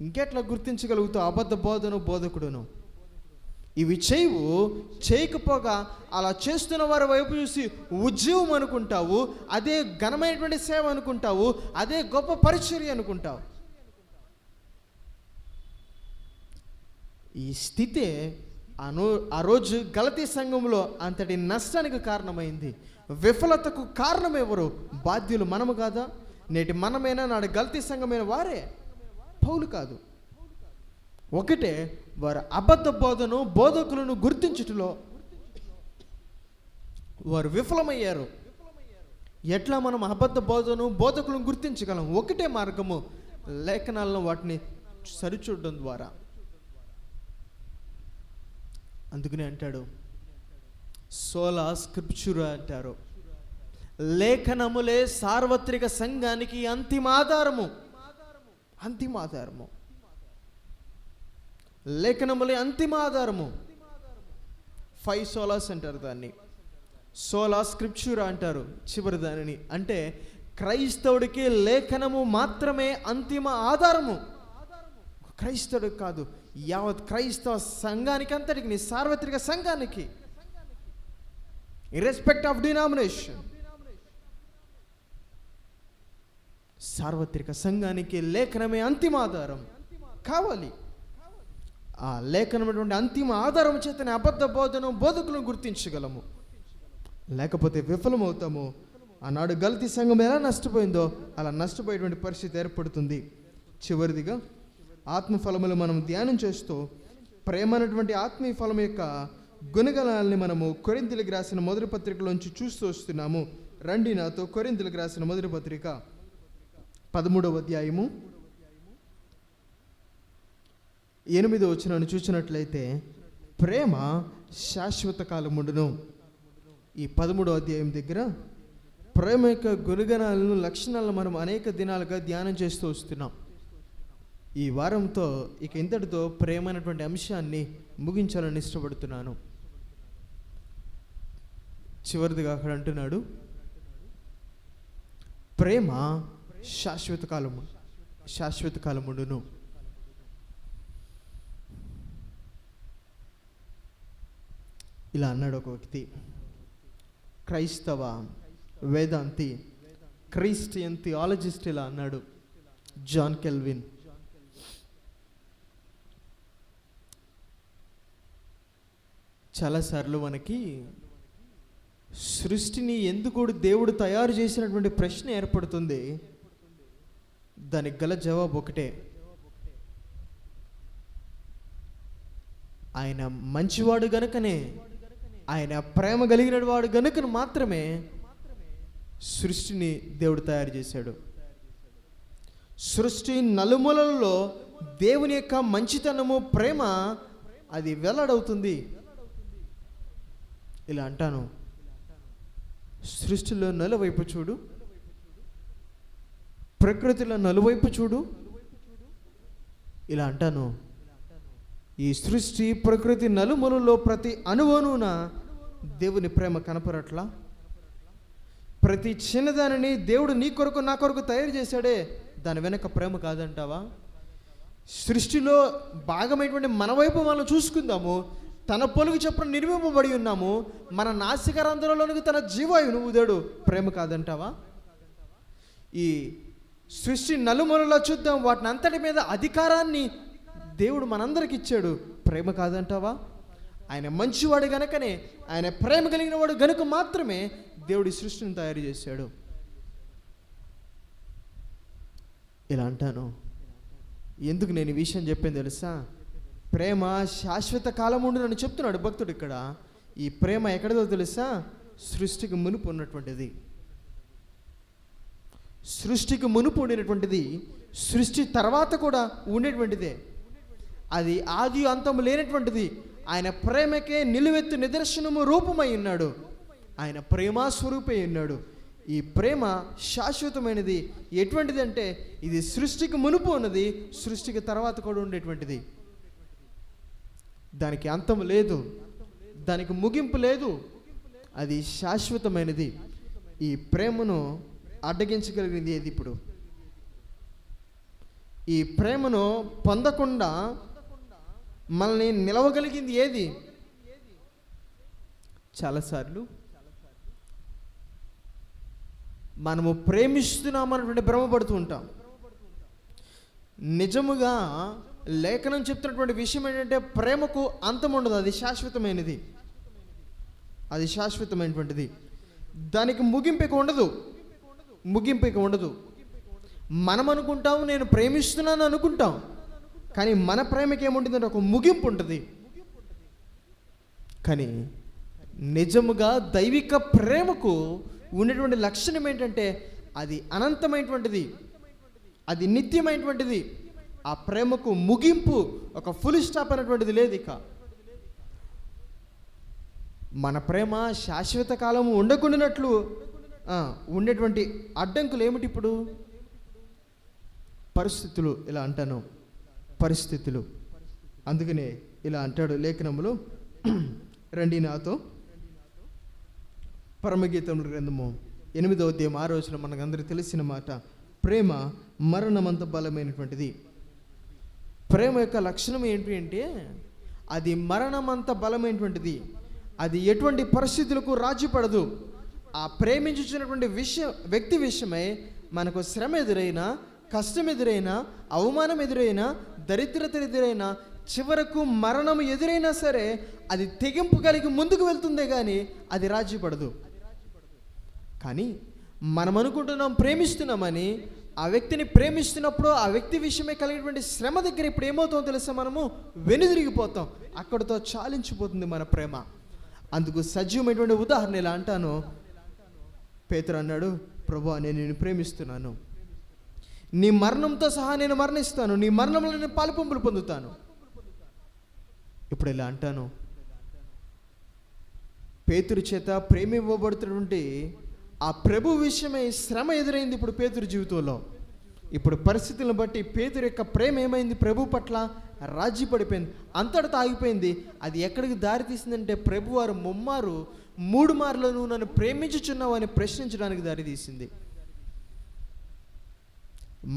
ఇంకెట్లా గుర్తించగలుగుతావు అబద్ధ బోధను, బోధకుడును? ఇవి చేయకపోగా అలా చేస్తున్న వారి వైపు చూసి ఉద్యోగం అనుకుంటావు, అదే ఘనమైనటువంటి సేవ అనుకుంటావు, అదే గొప్ప పరిచర్య అనుకుంటావు. ఈ స్థితే ఆ రోజు గలతీ సంఘంలో అంతటి నష్టానికి కారణమైంది. విఫలతకు కారణం ఎవరు? బాధ్యులు మనము కాదా? నేటి మనమైనా నాడు గలతీ సంఘమైన వారే, పౌలు కాదు. ఒకటే, వారు అబద్ధ బోధను, బోధకులను గుర్తించుటలో వారు విఫలమయ్యారు. ఎట్లా మనం అబద్ధ బోధను, బోధకులను గుర్తించగలం? ఒకటే మార్గము, లేఖనాలను వాటిని సరిచూడడం ద్వారా. అందుకనే అంటాడు, సోలా స్క్రిప్చురా అంటారు, లేఖనములే సార్వత్రిక సంఘానికి అంతిమ ఆధారము. లేఖనములే అంతిమ ఆధారము. 5 సోలాస్ అంటారు దాన్ని. సోలా స్క్రిప్చురా అంటారు చివరి దానిని. అంటే క్రైస్తవుడికి లేఖనము మాత్రమే అంతిమ ఆధారము. క్రైస్తవుడికి కాదు, యావత్ క్రైస్తవ సంఘానికి అంతటికి, సార్వత్రిక సంఘానికి, ఇర్రెస్పెక్ట్ ఆఫ్ డినామినేషన్, సార్వత్రిక సంఘానికి లేఖనమే అంతిమ ఆధారం కావాలి. ఆ లేఖనమైనటువంటి అంతిమ ఆధారం చేతనే అబద్ధ బోధను, బోధకులను గుర్తించగలము. లేకపోతే విఫలమవుతాము. ఆనాడు గలతీ సంఘం ఎలా నష్టపోయిందో అలా నష్టపోయేటువంటి పరిస్థితి ఏర్పడుతుంది. చివరిదిగా ఆత్మఫలములు మనం ధ్యానం చేస్తూ ప్రేమ అనేటువంటి ఆత్మీయ ఫలం యొక్క గుణగణాలని మనము కొరింథీయులకు రాసిన మొదటి పత్రికలోంచి చూస్తూ వస్తున్నాము. రండి నాతో కొరింథీయులకు రాసిన మొదటి పత్రిక 13వ అధ్యాయము 8వ వచనాన్ని చూసినట్లయితే, ప్రేమ శాశ్వత కాలముండును. ఈ 13వ అధ్యాయం దగ్గర ప్రేమ యొక్క గుణగణాలను, లక్షణాలను మనం అనేక దినాలుగా ధ్యానం చేస్తూ వస్తున్నాం. ఈ వారంతో ఇక ఇంతటితో ప్రేమ అనేటువంటి అంశాన్ని ముగించాలని ఇష్టపడుతున్నాను. చివరిదిగా అక్కడ అంటున్నాడు, ప్రేమ శాశ్వత కాలముండును. ఇలా అన్నాడు ఒక వ్యక్తి, క్రైస్తవ వేదాంతి, క్రిస్టియన్ థియాలజిస్ట్. ఇలా అన్నాడు జాన్ కెల్విన్. చాలాసార్లు మనకి సృష్టిని ఎందుకు దేవుడు తయారు చేసినటువంటి ప్రశ్న ఏర్పడుతుంది. దానికి గల జవాబు ఒకటే, ఆయన మంచివాడు గనుకనే, ఆయన ప్రేమ కలిగిన వాడు గనుక మాత్రమే సృష్టిని దేవుడు తయారు చేశాడు. సృష్టి నలుమూలలలో దేవుని యొక్క మంచితనము, ప్రేమ అది వెల్లడవుతుంది. ఇలా అంటాను, సృష్టిలో నలువైపు చూడు, ప్రకృతిలో నలువైపు చూడు. ఇలా అంటాను, ఈ సృష్టి ప్రకృతి నలుమూలలో ప్రతి అణువణువున దేవుని ప్రేమ కనపరట్లా? ప్రతి చిన్నదానిని దేవుడు నీ కొరకు, నా కొరకు తయారు చేశాడే, దాని వెనక ప్రేమ కాదంటావా? సృష్టిలో భాగమైనటువంటి మన వైపు మనం చూసుకుందాము. తన పొలుగు చొప్పున నిర్మింపబడి ఉన్నాము. మన నాసికారంధ్రంలోనికి తన జీవాయువును ఊదాడు. ప్రేమ కాదంటావా? ఈ సృష్టి నలుమూలలో చూద్దాం, వాటిని అంతటి మీద అధికారాన్ని దేవుడు మనందరికి ఇచ్చాడు. ప్రేమ కాదంటావా? ఆయన మంచివాడు గనుకనే, ఆయన ప్రేమ కలిగిన వాడు గనుక మాత్రమే దేవుడి సృష్టిని తయారు చేశాడు. ఇలా అంటాను, ఎందుకు నేను ఈ విషయం చెప్పాను తెలుసా? ప్రేమ శాశ్వత కాలం ఉండునని చెప్తున్నాడు భక్తుడు ఇక్కడ. ఈ ప్రేమ ఎక్కడిదో తెలుసా? సృష్టికి మునుపు ఉన్నటువంటిది. సృష్టికి మునుపు ఉండినటువంటిది, సృష్టి తర్వాత కూడా ఉండేటువంటిదే. అది ఆది అంతము లేనటువంటిది. ఆయన ప్రేమకే నిలువెత్తు నిదర్శనము రూపమై ఉన్నాడు. ఆయన ప్రేమ స్వరూపై ఉన్నాడు. ఈ ప్రేమ శాశ్వతమైనది. ఎటువంటిది అంటే ఇది సృష్టికి మునుపు ఉన్నది, సృష్టికి తర్వాత కూడా ఉండేటువంటిది. దానికి అంతం లేదు, దానికి ముగింపు లేదు. అది శాశ్వతమైనది. ఈ ప్రేమను అడ్డగించగలిగింది ఏది? ఇప్పుడు ఈ ప్రేమను పొందకుండా మనల్ని నిలవగలిగింది ఏది? చాలాసార్లు మనము ప్రేమిస్తున్నామన్నటువంటి భ్రమపడుతూ ఉంటాం. నిజముగా లేఖనం చెప్తున్నటువంటి విషయం ఏంటంటే ప్రేమకు అంతం ఉండదు. అది శాశ్వతమైనది, అది శాశ్వతమైనటువంటిది. దానికి ముగింపు ఉండదు, ముగింపు ఉండదు. మనం అనుకుంటాం నేను ప్రేమిస్తున్నాను అనుకుంటాం, కానీ మన ప్రేమకి ఏముంటుందంటే ఒక ముగింపు ఉంటుంది. కానీ నిజముగా దైవిక ప్రేమకు ఉన్నటువంటి లక్షణం ఏంటంటే అది అనంతమైనటువంటిది, అది నిత్యమైనటువంటిది. ఆ ప్రేమకు ముగింపు, ఒక ఫుల్ స్టాప్ అనేటువంటిది లేదు. ఇక మన ప్రేమ శాశ్వత కాలము ఉండకుండానట్లు ఉండేటువంటి అడ్డంకులు ఏమిటి? ఇప్పుడు పరిస్థితులు. ఇలా అంటాను, పరిస్థితులు. అందుకనే ఇలా అంటాడు లేఖనములు. రండి నాతో పరమగీతముల గ్రంథము 8వ అధ్యాయం 6వ వచనం. మనకందరికీ తెలిసిన మాట. ప్రేమ మరణమంత బలమైనటువంటిది. ప్రేమ యొక్క లక్షణం ఏంటి అంటే అది మరణమంత బలమైనటువంటిది. అది ఎటువంటి పరిస్థితులకు రాజీ పడదు. ఆ ప్రేమించుచున్నటువంటి వ్యక్తి విషయమై మనకు శ్రమ ఎదురైనా, కష్టం ఎదురైనా, అవమానం ఎదురైనా, దరిద్రత ఎదురైనా, చివరకు మరణం ఎదురైనా సరే అది తెగింపు కలిగి ముందుకు వెళ్తుందే కానీ అది రాజీ పడదు. కానీ మనం అనుకుంటున్నాం ప్రేమిస్తున్నామని, ఆ వ్యక్తిని ప్రేమిస్తున్నప్పుడు ఆ వ్యక్తి విషయమే కలిగినటువంటి శ్రమ దగ్గర ఇప్పుడు ఏమవుతుందో తెలుసా? మనము వెనుదిరిగిపోతాం. అక్కడితో చాలించిపోతుంది మన ప్రేమ. అందుకు సజీవమైనటువంటి ఉదాహరణ ఇలా అంటాను. పేతురు అన్నాడు, ప్రభువా నేను నిన్ను ప్రేమిస్తున్నాను, నీ మరణంతో సహా నేను మరణిస్తాను, నీ మరణంలో నేను పాలుపంపులు పొందుతాను. ఇప్పుడు ఇలా అంటాను, పేతురు చేత ప్రేమ ఇవ్వబడుతున్నటువంటి ఆ ప్రభు విషయమై శ్రమ ఎదురైంది ఇప్పుడు పేతురు జీవితంలో. ఇప్పుడు పరిస్థితులను బట్టి పేతురు యొక్క ప్రేమ ఏమైంది? ప్రభు పట్ల రాజీ పడిపోయింది, అంతటితో ఆగిపోయింది. అది ఎక్కడికి దారి తీసిందంటే ప్రభువారు 3 మార్లు నువ్వు నన్ను ప్రేమించుచున్నావు అని ప్రశ్నించడానికి దారి తీసింది.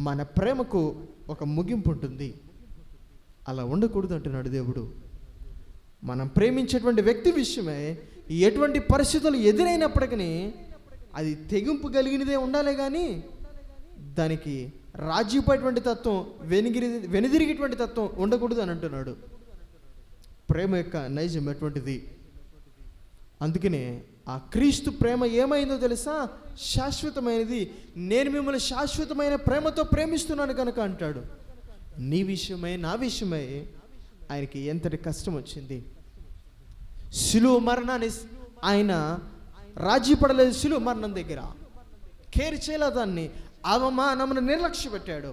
మన ప్రేమకు ఒక ముగింపు ఉంటుంది. అలా ఉండకూడదు అంటున్నాడు దేవుడు. మనం ప్రేమించేటువంటి వ్యక్తి విషయమే ఎటువంటి పరిస్థితులు ఎదురైనప్పటికీ అది తెగింపు కలిగినదే ఉండాలి, కానీ దానికి రాజీపడేటువంటి తత్వం, వెనుదిరిగేటువంటి తత్వం ఉండకూడదు అని అంటున్నాడు. ప్రేమ యొక్క నైజం ఎటువంటిది? అందుకనే ఆ క్రీస్తు ప్రేమ ఏమైందో తెలుసా? శాశ్వతమైనది. నేను మిమ్మల్ని శాశ్వతమైన ప్రేమతో ప్రేమిస్తున్నాను కనుక అంటాడు. నీ విషయమై, నా విషయమై ఆయనకి ఎంతటి కష్టం వచ్చింది. శిలువ మరణాన్ని ఆయన రాజీ పడలేదు. శిలువ మరణం దగ్గర కేర్ చేయలేదు, దాన్ని అవమానమును నిర్లక్ష్య పెట్టాడు.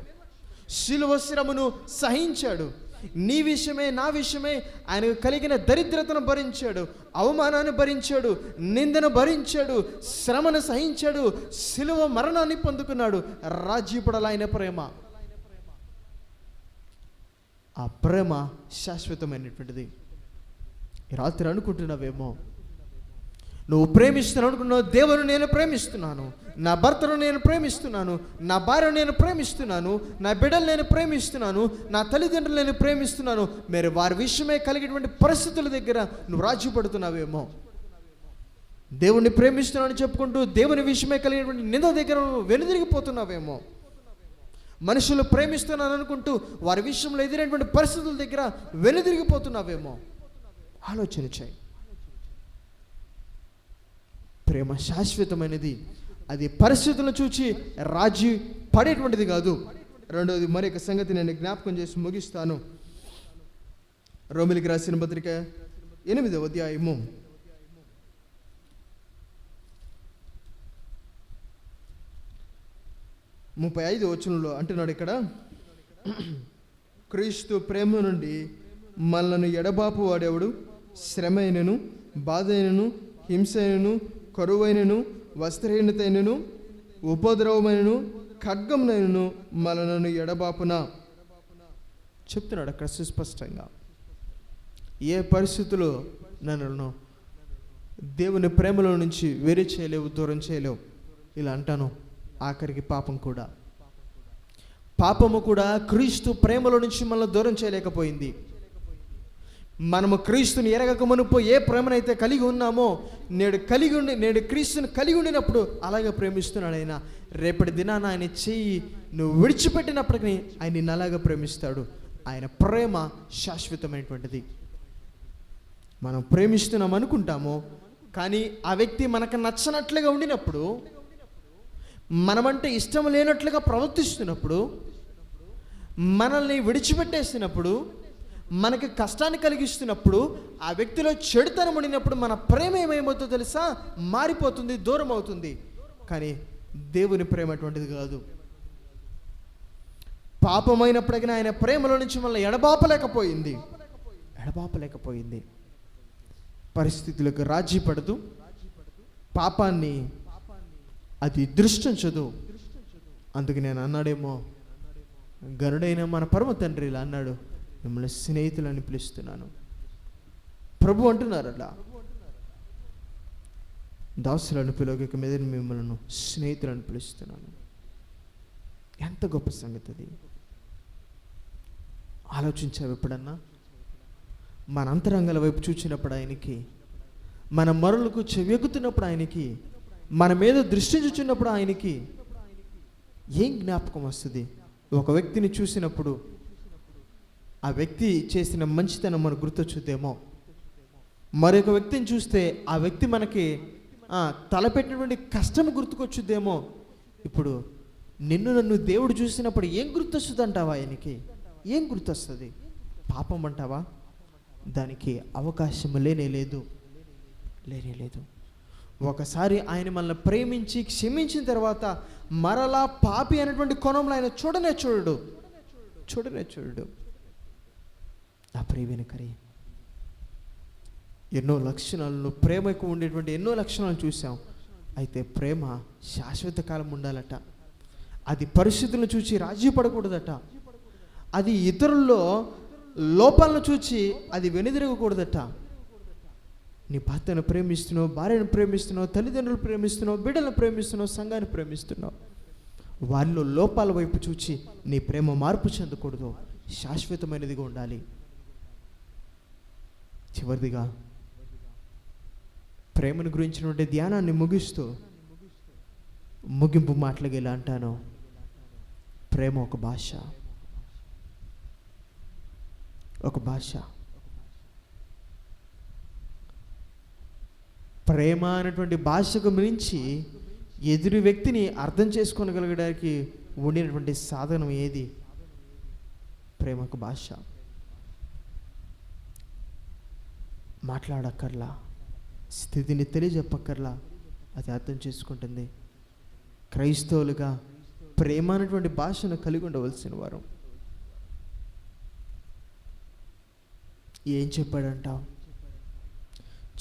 శిలువ శ్రమను సహించాడు. నీ విషయమే, నా విషయమే ఆయనకు కలిగిన దరిద్రతను భరించాడు, అవమానాన్ని భరించాడు, నిందను భరించాడు, శ్రమను సహించాడు, శిలువ మరణాన్ని పొందుకున్నాడు. రాజీ పడాలి ఆయన ప్రేమ. ఆ ప్రేమ శాశ్వతమైనటువంటిది. ఈ రాత్రి అనుకుంటున్నావేమో, నువ్వు ప్రేమిస్తున్నావు అనుకున్నావు, దేవుని నేను ప్రేమిస్తున్నాను, నా భర్తను నేను ప్రేమిస్తున్నాను, నా భార్యను నేను ప్రేమిస్తున్నాను, నా బిడ్డలు నేను ప్రేమిస్తున్నాను, నా తల్లిదండ్రులు నేను ప్రేమిస్తున్నాను, మరి వారి విషయమే కలిగేటువంటి పరిస్థితుల దగ్గర నువ్వు రాజీ పడుతున్నావేమో. దేవుణ్ణి ప్రేమిస్తున్నాను చెప్పుకుంటూ దేవుని విషయమే కలిగినటువంటి నింద దగ్గర నువ్వు వెనుదిరిగిపోతున్నావేమో. మనుషులు ప్రేమిస్తున్నాను అనుకుంటూ వారి విషయంలో ఎదురైనటువంటి పరిస్థితుల దగ్గర వెనుదిరిగిపోతున్నావేమో. ఆలోచన చేయి. ప్రేమ శాశ్వతమైనది, అది పరిస్థితులను చూచి రాజీ పడేటువంటిది కాదు. రెండవది మరొక సంగతి నేను జ్ఞాపకం చేసి ముగిస్తాను. రోమిలికి రాసిన పత్రిక 8వ అధ్యాయము 35వ వచనంలో అంటున్నాడు ఇక్కడ, క్రీస్తు ప్రేమ నుండి మనలను ఎడబాపు వాడేవాడు శ్రమ అయినను, బాధ అయినను, హింస అయినను, కరువైనను, వస్త్రహీనతైనను, ఉపద్రవమైనను, ఖడ్గమునైనను మనలను ఎడబాపున చెప్తున్నాడు అక్కడ సుస్పష్టంగా. ఏ పరిస్థితుల్లో నన్ను దేవుని ప్రేమలో నుంచి వేరు చేయలేవు, దూరం చేయలేవు. ఇలా అంటాను. ఆఖరికి పాపము కూడా క్రీస్తు ప్రేమలో నుంచి మనల్ని దూరం చేయలేకపోయింది. మనము క్రీస్తుని ఎరగక మునుపు ఏ ప్రేమనైతే కలిగి ఉన్నామో నేడు క్రీస్తుని కలిగి ఉండినప్పుడు అలాగే ప్రేమిస్తున్నాడు ఆయన. రేపటి దినాన ఆయన చెయ్యి నువ్వు విడిచిపెట్టినప్పటికీ ఆయన నిన్ను అలాగే ప్రేమిస్తాడు. ఆయన ప్రేమ శాశ్వతమైనటువంటిది. మనం ప్రేమిస్తున్నాం అనుకుంటాము, కానీ ఆ వ్యక్తి మనకు నచ్చనట్లుగా ఉండినప్పుడు, మనమంటే ఇష్టం లేనట్లుగా ప్రవర్తిస్తున్నప్పుడు, మనల్ని విడిచిపెట్టేస్తున్నప్పుడు, మనకి కష్టాన్ని కలిగిస్తున్నప్పుడు, ఆ వ్యక్తిలో చెడుతనం ఉండినప్పుడు మన ప్రేమ ఏమవుతుందో తెలుసా? మారిపోతుంది, దూరం అవుతుంది. కానీ దేవుని ప్రేమ అటువంటిది కాదు. పాపమైనప్పటికీ ఆయన ప్రేమలో నుంచి మనల్ని ఎడబాపలేకపోయింది. పరిస్థితులకు రాజీ పడదు, పాపాన్ని అది దృష్టించదు. అందుకు నేను అన్నాడేమో, గరుడైన మన పరమ తండ్రి ఇలా అన్నాడు, మిమ్మల్ని స్నేహితులని పిలుస్తున్నాను. ప్రభు అంటున్నారు అలా, దాసులను పిలువక మీద మిమ్మల్ని స్నేహితులను పిలుస్తున్నాను. ఎంత గొప్ప సంగతి అది. ఆలోచించావు ఎప్పుడన్నా? మన అంతరంగాల వైపు చూచినప్పుడు ఆయనకి, మన మరులకు చెవెగుతున్నప్పుడు ఆయనకి, మన మీద దృష్టించుచున్నప్పుడు ఆయనకి ఏం జ్ఞాపకం వస్తుంది? ఒక వ్యక్తిని చూసినప్పుడు ఆ వ్యక్తి చేసిన మంచితనం మనకు గుర్తొచ్చుద్దేమో. మరొక వ్యక్తిని చూస్తే ఆ వ్యక్తి మనకి తలపెట్టినటువంటి కష్టం గుర్తుకొచ్చుద్దేమో. ఇప్పుడు నన్ను దేవుడు చూసినప్పుడు ఏం గుర్తొస్తుంది అంటావా? ఆయనకి ఏం గుర్తొస్తుంది? పాపం అంటావా? దానికి అవకాశం లేనే లేదు. ఒకసారి ఆయన మనల్ని ప్రేమించి క్షమించిన తర్వాత మరలా పాపి అనేటువంటి కోణంలో ఆయన చూడనే చూడడు. నా ప్రియమైన కరి, ఎన్నో లక్షణాలను, ప్రేమకు ఉండేటువంటి ఎన్నో లక్షణాలు చూసాం. అయితే ప్రేమ శాశ్వత కాలం ఉండాలట. అది పరిస్థితులను చూసి రాజీ పడకూడదట. అది ఇతరుల్లో లోపాలను చూచి అది వెనుదిరగకూడదట. నీ భర్తను ప్రేమిస్తున్నావు, భార్యను ప్రేమిస్తున్నావు, తల్లిదండ్రులు ప్రేమిస్తున్నావు, బిడ్డలను ప్రేమిస్తున్నావు, సంఘాన్ని ప్రేమిస్తున్నావు. వారిలో లోపాల వైపు చూచి నీ ప్రేమ మార్పు చెందకూడదు, శాశ్వతమైనదిగా ఉండాలి. చివరిదిగా ప్రేమను గురించినటువంటి ధ్యానాన్ని ముగిస్తూ ముగింపు మాటలుగా ఇలా అంటాను, ప్రేమ ఒక భాష. ప్రేమ అనేటువంటి భాషకు మించి ఎదురు వ్యక్తిని అర్థం చేసుకోగలగడానికి ఉండినటువంటి సాధనం ఏది? ప్రేమ ఒక భాష. మాట్లాడక్కర్లా, స్థితిని తెలియజెప్పక్కర్లా, అది అర్థం చేసుకుంటుంది. క్రైస్తవులుగా ప్రేమ అనేటువంటి భాషను కలిగి ఉండవలసిన వారు. ఏం చెప్పాడంటావు?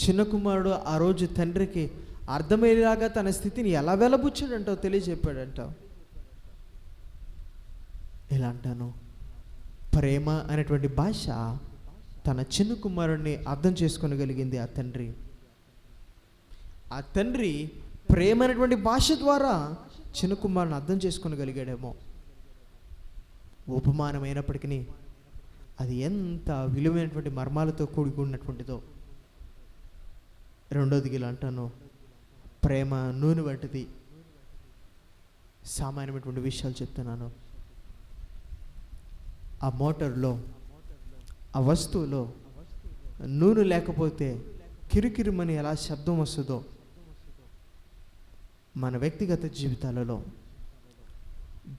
చిన్న కుమారుడు ఆ రోజు తండ్రికి అర్థమయ్యేలాగా తన స్థితిని ఎలా వెలబుచ్చాడంటావు, తెలియజెప్పాడంటావు. ఇలా అంటాను, ప్రేమ అనేటువంటి భాష తన చిన్న కుమారుడిని అర్థం చేసుకోగలిగింది ఆ తండ్రి ప్రేమ అనేటువంటి భాష ద్వారా చిన్న కుమారుని అర్థం చేసుకోగలిగాడేమో. ఉపమానమైనప్పటికీ అది ఎంత విలువైనటువంటి మర్మాలతో కూడుకున్నటువంటిదో. రెండోది ఇలా అంటాను, ప్రేమ నూనె వంటిది. సామాన్యమైనటువంటి విషయాలు చెప్తున్నాను. ఆ మోటార్లో, ఆ వస్తువులో నూనె లేకపోతే కిరికిరిమని ఎలా శబ్దం వస్తుందో, మన వ్యక్తిగత జీవితాలలో,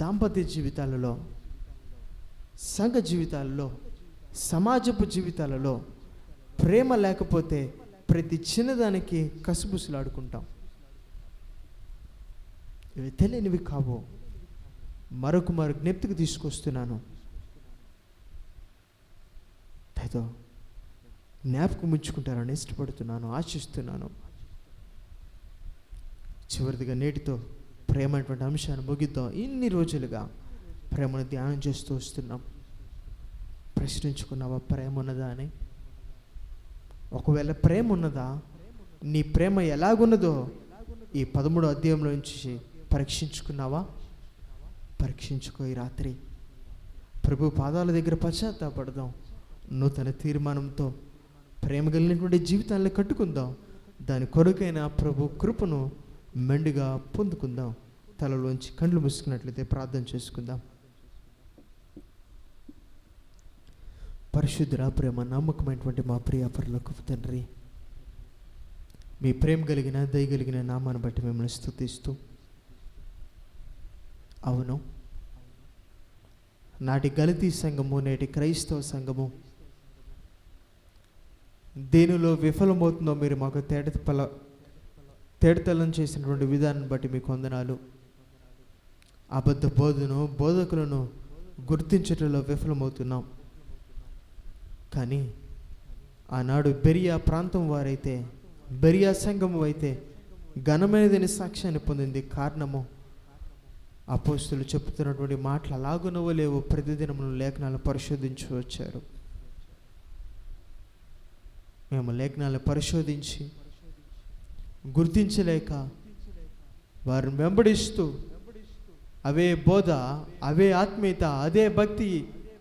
దాంపత్య జీవితాలలో, సంఘ జీవితాలలో, సమాజపు జీవితాలలో ప్రేమ లేకపోతే ప్రతి చిన్నదానికి కసుబుసులాడుకుంటాం. ఇవి తెలియనివి కావు. మరొక జ్ఞప్తికి తీసుకొస్తున్నాను. ఏదో జ్ఞాపకం ఉంచుకుంటారని ఇష్టపడుతున్నాను, ఆశిస్తున్నాను. చివరిదిగా నేటితో ప్రేమ అనేటువంటి అంశాన్ని ముగిద్దాం. ఇన్ని రోజులుగా ప్రేమను ధ్యానం చేస్తూ వస్తున్నాం. ప్రశ్నించుకున్నావా ప్రేమ ఉన్నదా అని? ఒకవేళ ప్రేమ ఉన్నదా, నీ ప్రేమ ఎలాగున్నదో ఈ 13వ అధ్యాయంలో నుంచి పరీక్షించుకున్నావా? పరీక్షించుకో. ఈ రాత్రి ప్రభు పాదాల దగ్గర పశ్చాత్తాపడదాం. నూతన తీర్మానంతో ప్రేమ కలిగినటువంటి జీవితాన్ని కట్టుకుందాం. దాని కొరకైన ప్రభు కృపను మెండుగా పొందుకుందాం. తలలోంచి కండ్లు మూసుకున్నట్లయితే ప్రార్థన చేసుకుందాం. పరిశుద్ధ ప్రేమ నమ్మకమైనటువంటి మా ప్రియ పరలోకపు తండ్రి, మీ ప్రేమ కలిగిన దయ కలిగిన నామాన్ని బట్టి మిమ్మల్ని స్తుతిస్తూ, అవును, నాటి గలతీ సంఘము, నేటి క్రైస్తవ సంఘము దేనిలో విఫలమవుతుందో మీరు మాకు తేటతలం చేసినటువంటి విధానాన్ని బట్టి మీకు వందనాలు. అబద్ధ బోధకులను గుర్తించటంలో విఫలమవుతున్నాం. కానీ ఆనాడు బెరియా ప్రాంతం వారైతే, బెరియా సంఘము అయితే ఘనమైనదని సాక్ష్యాన్ని పొందింది. కారణము అపోస్తులు చెప్తున్నటువంటి మాటలు అలాగునవో లేవో ప్రతిదినమును లేఖనాలను పరిశోధించి వచ్చారు. మేము లేఖనాలను పరిశోధించి గుర్తించలేక వారిని వెంబడిస్తూ అవే బోధ, అవే ఆత్మీయత, అదే భక్తి,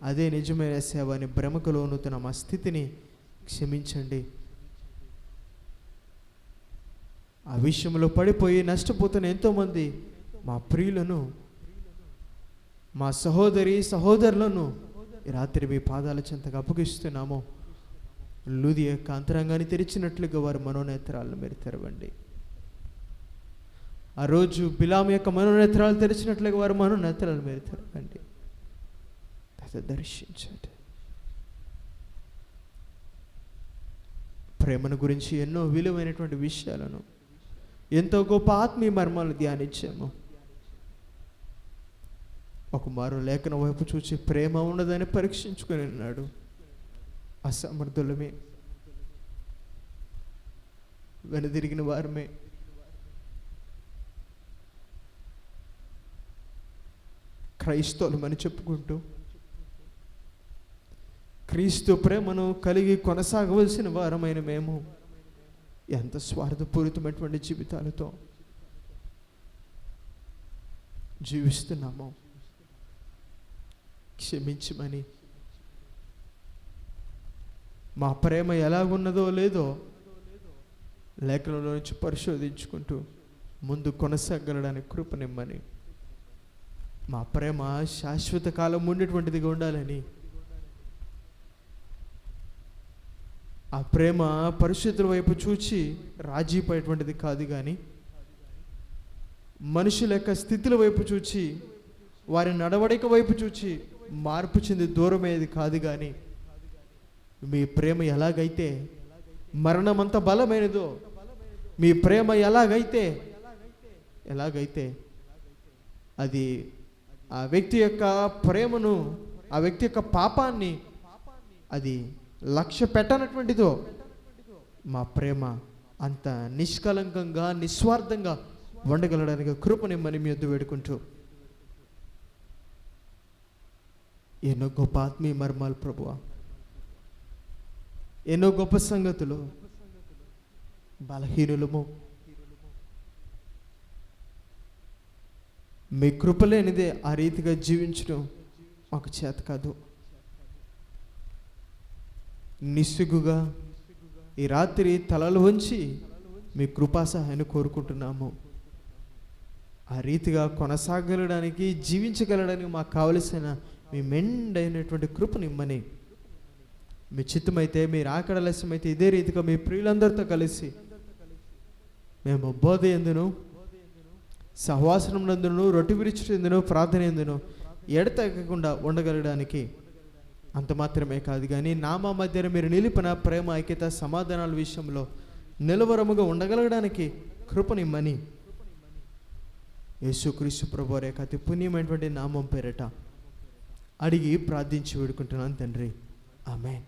అదే నిజమైన సేవ అని భ్రమకు లోనుతున్న మా స్థితిని క్షమించండి. ఆ విషయంలో పడిపోయి నష్టపోతున్న ఎంతోమంది మా ప్రియులను, మా సహోదరులను ఈ రాత్రి మీ పాదాల చెంతగా అప్పగిస్తున్నాము. లూది యొక్క అంతరంగాన్ని తెరిచినట్లుగా వారి మనోనేత్రాలను మీరు తెరవండి. ఆ రోజు బిలాము యొక్క మనోనేత్రాలు తెరిచినట్లుగా వారి మనోనేత్రాలను మీరు తెరవండి. దర్శించండి. ప్రేమను గురించి ఎన్నో విలువైనటువంటి విషయాలను, ఎంతో గొప్ప ఆత్మీయ మర్మాలను ధ్యానించాము. ఒక మారు లేఖన వైపు చూసి ప్రేమ ఉన్నదని పరీక్షించుకొని అన్నాడు. అసమర్థులమే, వెనుదిరిగిన వారమే, క్రైస్తవులమని చెప్పుకుంటూ క్రీస్తు ప్రేమను కలిగి కొనసాగవలసిన వారమైన మేము ఎంత స్వార్థపూరితమైనటువంటి జీవితాలతో జీవిస్తున్నామో క్షమించమని, మా ప్రేమ ఎలాగున్నదో లేదో లేఖనంలో నుంచి పరిశోధించుకుంటూ ముందు కొనసాగలడానికి కృపనిమ్మని, మా ప్రేమ శాశ్వత కాలం ఉండేటువంటిదిగా ఉండాలని, ఆ ప్రేమ పరిశుద్ధుల వైపు చూచి రాజీపడేటువంటిది కాదు, కానీ మనుషుల యొక్క స్థితుల వైపు చూచి, వారి నడవడిక వైపు చూచి మార్పు చెంది దూరమయ్యేది కాదు. కానీ మీ ప్రేమ ఎలాగైతే మరణమంత బలమైనదో, మీ ప్రేమ ఎలాగైతే అది ఆ వ్యక్తి యొక్క ప్రేమను, ఆ వ్యక్తి యొక్క పాపాన్ని అది లక్ష్య పెట్టనటువంటిదో, మా ప్రేమ అంత నిష్కలంకంగా నిస్వార్థంగా ఉండగలడానికి కృపనిమ్మని మీ వద్ద వేడుకుంటూ, ఎన్నో గొప్ప ఆత్మీయ మర్మాలు ప్రభువా, ఎన్నో గొప్ప సంగతులు, బలహీనులము, మీ కృప లేనిదే ఆ రీతిగా జీవించడం మాకు చేత కాదు. నిస్సిగ్గుగా ఈ రాత్రి తలలు వంచి మీ కృపా సహాయాన్ని కోరుకుంటున్నాము. ఆ రీతిగా కొనసాగలడానికి, జీవించగలడానికి మాకు కావలసిన మీ మెండైనటువంటి కృపనిమ్మని మీ చిత్తమైతే, మీరు ఆకడలస్యమైతే ఇదే రీతిగా మీ ప్రియులందరితో కలిసి మేము బోధ ఎందును, సహవాసనం నందును, రొట్టె విరుచుట ఎందును, ప్రార్థన ఎందును ఎడతెగకుండా ఉండగలగడానికి అంత మాత్రమే కాదు కానీ నామా మధ్యన మీరు నిలిపిన ప్రేమ, ఐక్యత, సమాధానాల విషయంలో నిలవరముగా ఉండగలగడానికి కృపనిమ్మని యేసుక్రీస్తు ప్రభువారి యొక్క అతి పుణ్యమైనటువంటి నామం పేరట అడిగి ప్రార్థించి వేడుకుంటున్నాను తండ్రి. ఆమేన్.